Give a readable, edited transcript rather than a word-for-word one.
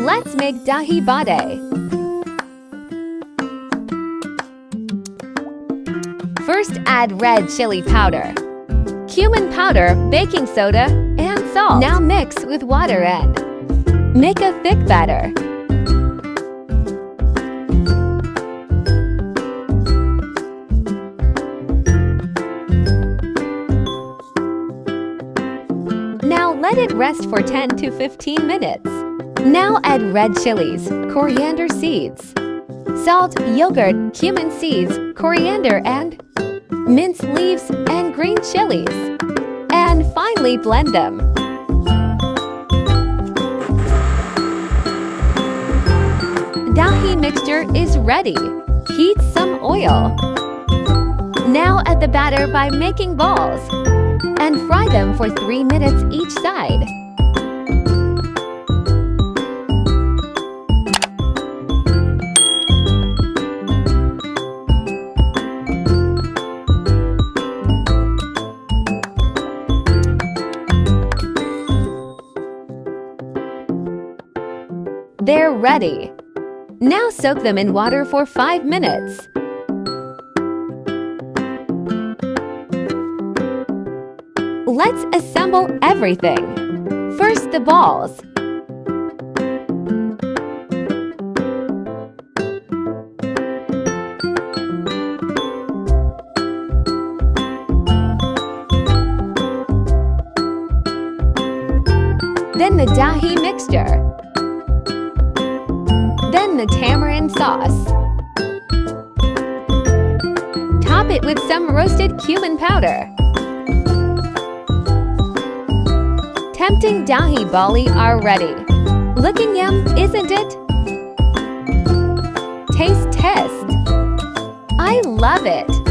Let's make Dahi Bada. First, add red chili powder, cumin powder, baking soda, and salt. Now mix with water and make a thick batter. Now let it rest for 10 to 15 minutes. Now add red chillies, coriander seeds, salt, yogurt, cumin seeds, coriander and mint leaves and green chilies. And finally blend them. Dahi mixture is ready. Heat some oil. Now add the batter by making balls and fry them for 3 minutes each side. They're ready. Now soak them in water for 5 minutes. Let's assemble everything. First, the balls. Then the dahi mixture. Then the tamarind sauce. Top it with some roasted cumin powder. Tempting dahi bhalla are ready. Looking yum, isn't it? Taste test. I love it.